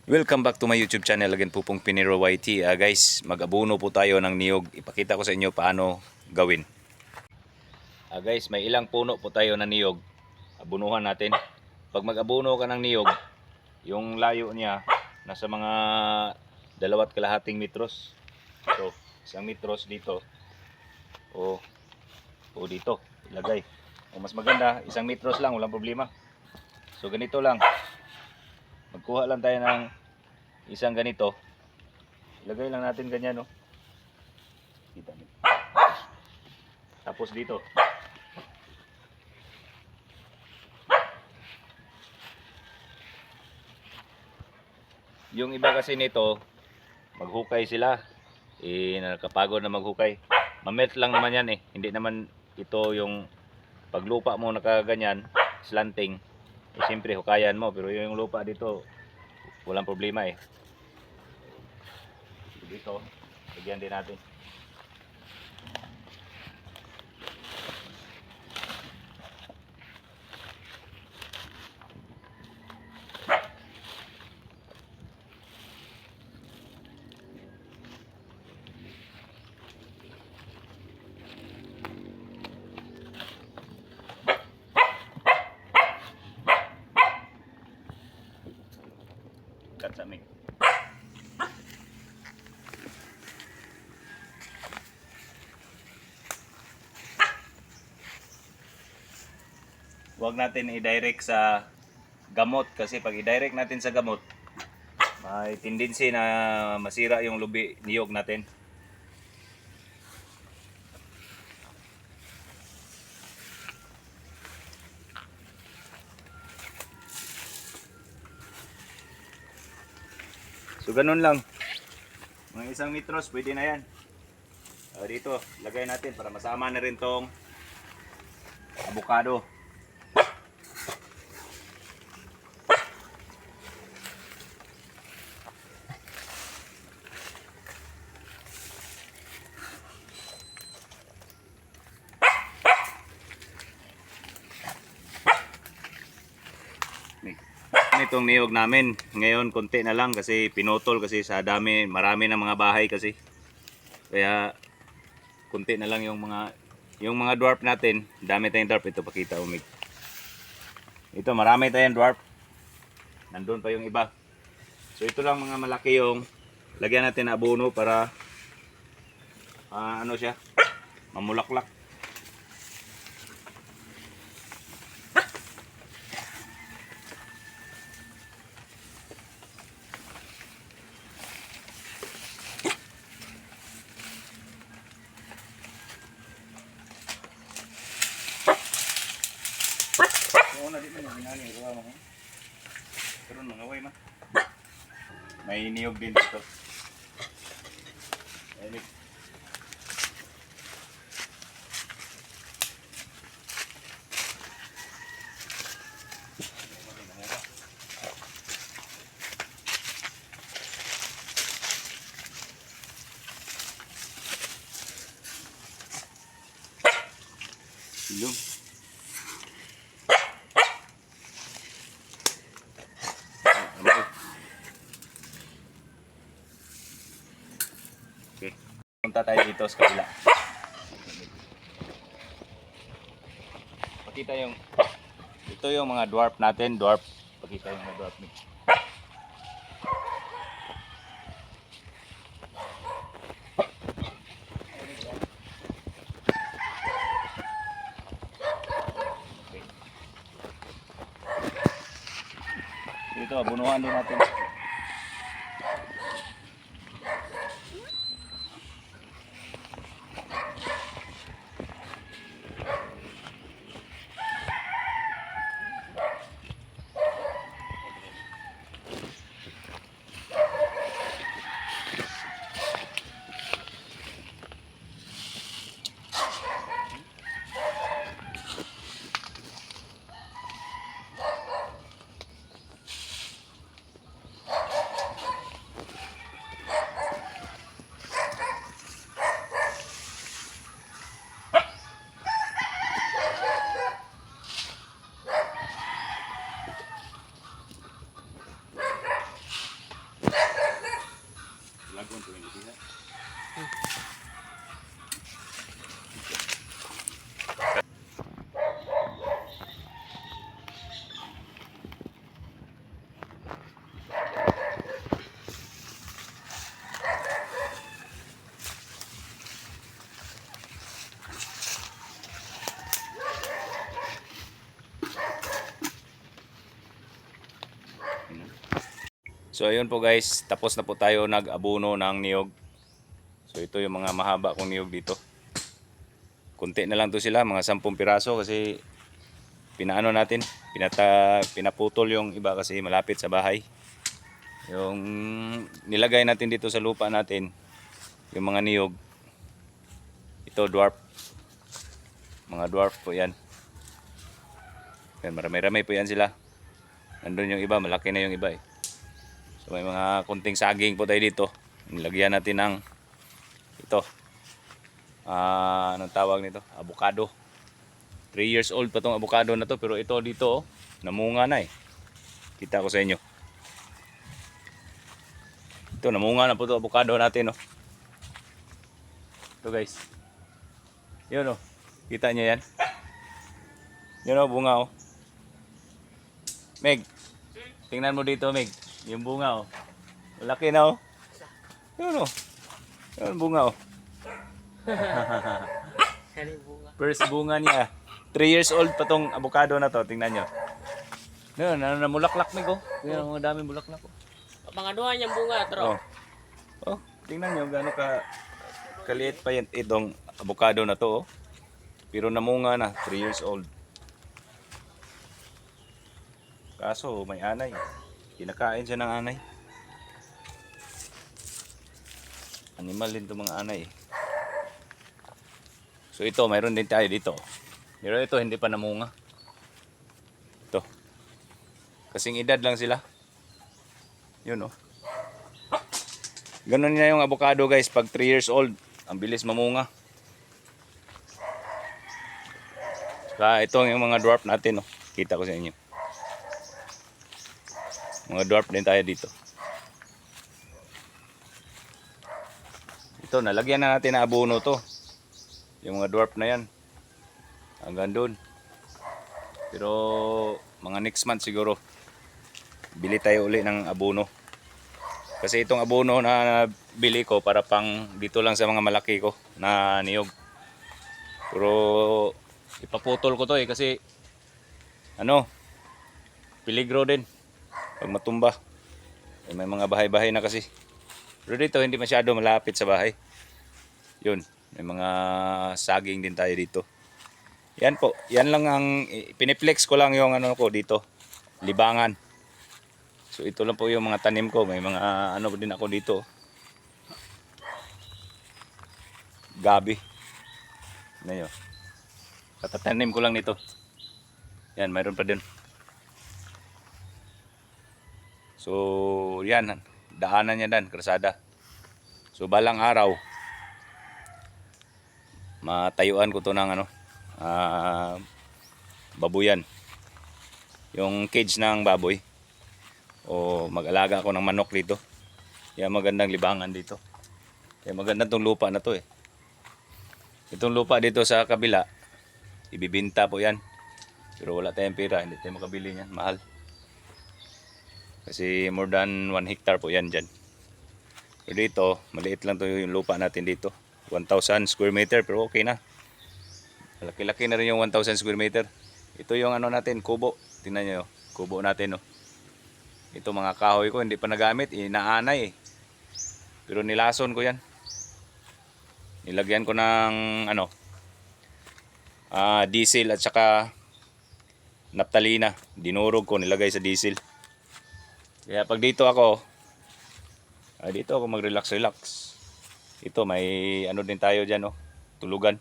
Welcome back to my YouTube channel again po pong Pinero YT. Guys, mag-abono po tayo ng niyog. Ipakita ko sa inyo paano gawin. Guys, may ilang puno po tayo na niyog. Abunuhan natin. Pag mag-abono ka ng niyog, yung layo niya nasa mga 2.5 metros. So, 1 metros dito. O dito, ilagay. O mas maganda, 1 metros lang, walang problema. So, ganito lang. Magkuha lang tayo ng isang ganito. Ilagay lang natin ganyan, no? Kita niyo. Tapos dito. Yung iba kasi nito, maghukay sila. Nakapagod na maghukay. Mamelt lang naman yan eh. Hindi naman ito yung paglupa mo nakaganyan, slanting. Siyempre hukayan mo. Pero yung lupa dito, walang problema eh. Dito, lagyan din natin. Katsamig. Huwag natin i-direct sa gamot kasi pag i-direct natin sa gamot, may tendency na masira yung lubi niyog natin. So ganun lang. Mga 1 metros pwede na yan. Dito, lagay natin para masama na rin tong avocado. Itong niyog namin ngayon konti na lang kasi pinutol kasi sa marami ng mga bahay kasi, kaya konti na lang yung mga dwarf natin. Dami tayong dwarf. Ito pakita umig. Ito marami tayong dwarf. Nandun pa yung iba. So ito lang mga malaki yung lagyan natin na abono para ano siya, mamulaklak. May niyog din dito. Ilong. Okay. Punta tayo dito sa kabila. Pakita yung ito yung mga dwarf natin, dwarf. Pakita yung mga dwarf nito. Dito, abunuhan din natin. So ayun po guys, tapos na po tayo nag-abono ng niyog. So ito yung mga mahaba kong niyog dito. Kunti na lang to sila, mga 10 piraso kasi pinaano natin, pinaputol yung iba kasi malapit sa bahay. Yung nilagay natin dito sa lupa natin, yung mga niyog, ito dwarf. Mga dwarf po yan. Yan, marami-rami po yan sila. Nandun yung iba, malaki na yung iba eh. So may mga kunting saging po tayo dito. Nilagyan natin ng ito. Anong tawag nito? Avocado. 3 years old pa tong avocado na to, pero ito dito oh, namunga na eh. Kita ko sa inyo. Ito namunga na po to avocado natin oh. Ito guys. Yun oh. Kita niyo yan? Yun oh, bunga oh. Meg, tingnan mo dito Meg. Yung bunga oh. Malaki na oh. Yun oh. Yun bunga oh. First bunga niya. 3 years old pa tong avocado na to. Tingnan nyo. Yun, namulaklak Meg oh. Tingnan mo, daming bulaklak oh. Mga duha niyang bunga, tro. Oh. Oh, tingnan nyo gaano ka kaliit pa yan itong avocado na to oh. Pero namunga na, 3 years old. Kaso may anay. Kinakain siya ng anay. Animal din to mga anay. So ito, mayroon din tayo dito. Pero ito hindi pa namunga. Ito. Kasing edad lang sila. Yun oh. Ganun na yung avocado guys pag 3 years old. Ang bilis mamunga. Saka ito yung mga dwarf natin oh. Kita ko sa inyo. Mga dwarf din tayo dito. Ito, nalagyan na natin na abono to. Yung mga dwarf na yan. Hanggang doon. Pero mga next month siguro. Bili tayo uli ng abono. Kasi itong abono na bili ko para pang dito lang sa mga malaki ko na niyog. Pero ipaputol ko to eh kasi ano, peligro din. Pag matumba, eh, may mga bahay-bahay na kasi. Pero dito hindi masyado malapit sa bahay. Yun, may mga saging din tayo dito. Yan po, yan lang ang piniplex ko lang yung ano ko dito, libangan. So ito lang po yung mga tanim ko, may mga ano din ako dito. Gabi. Ano yun? Katatanim ko lang nito. Yan, mayroon pa din. So, yan. Daanan niya dan, krasada. So, balang araw, matayuan ko to ng ano, babuyan. Yung cage ng baboy. O mag-alaga ako ng manok dito. Kaya magandang libangan dito. Kaya magandang tong lupa na to eh. Itong lupa dito sa kabila, ibibinta po yan. Pero wala tayong pera, hindi tayo makabili niyan. Mahal. Kasi more than 1 hectare po yan dyan. Pero dito, maliit lang to yung lupa natin dito. 1,000 square meter, pero okay na. Laki-laki na rin yung 1,000 square meter. Ito yung ano natin, kubo. Tingnan nyo, kubo natin. No? Ito mga kahoy ko, hindi pa nagamit. Inaanay eh. Pero nilason ko yan. Nilagyan ko ng ano, diesel at saka naptalina. Dinurog ko, nilagay sa diesel. Kaya pag dito ako mag-relax. Ito may ano din tayo dyan oh, tulugan.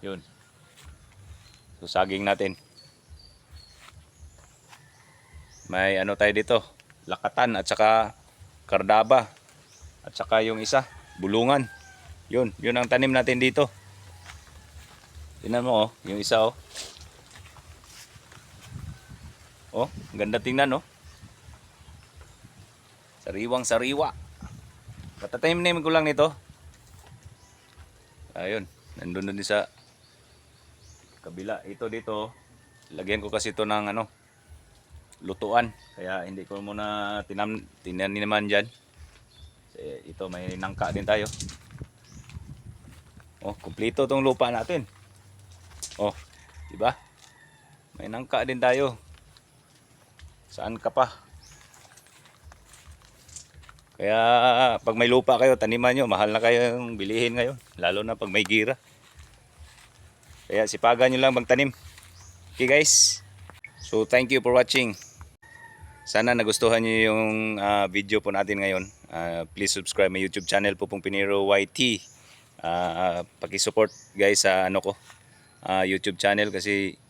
Yun. So saging natin. May ano tayo dito, lakatan at saka kardaba. At saka yung isa, bulungan. Yun ang tanim natin dito. Tingnan mo oh, yung isa oh. Oh, ganda tingnan no. Sariwang sariwa. Patatanim ko lang nito. Ayun, nandun din sa kabila. Ito dito, lagyan ko kasi ito ng ano, lutuan. Kaya hindi ko muna tinanim naman dyan. Kasi ito may nangka din tayo. Oh, kumpleto tong lupa natin. Oh, di ba? May nangka din tayo. Saan ka pa? Kaya pag may lupa kayo, taniman nyo, mahal na kayong bilihin ngayon. Lalo na pag may gira. Kaya sipagan nyo lang magtanim. Okay guys? So thank you for watching. Sana nagustuhan nyo yung video po natin ngayon. Please subscribe my YouTube channel po pong Pinero YT. Paki-support guys sa ano ko, YouTube channel kasi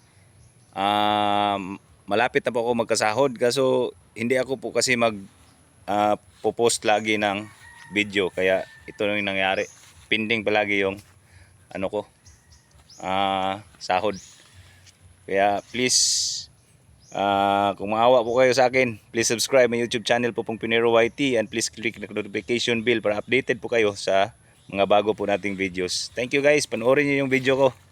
malapit na po ako magkasahod. Kaso hindi ako po kasi popost lagi ng video. Kaya ito yung nangyari. Pending palagi yung ano ko, sahod. Kaya please, kung maawa po kayo sa akin, please subscribe my YouTube channel po pong Pinero YT and please click the notification bell para updated po kayo sa mga bago po nating videos. Thank you guys, panoorin niyo yung video ko.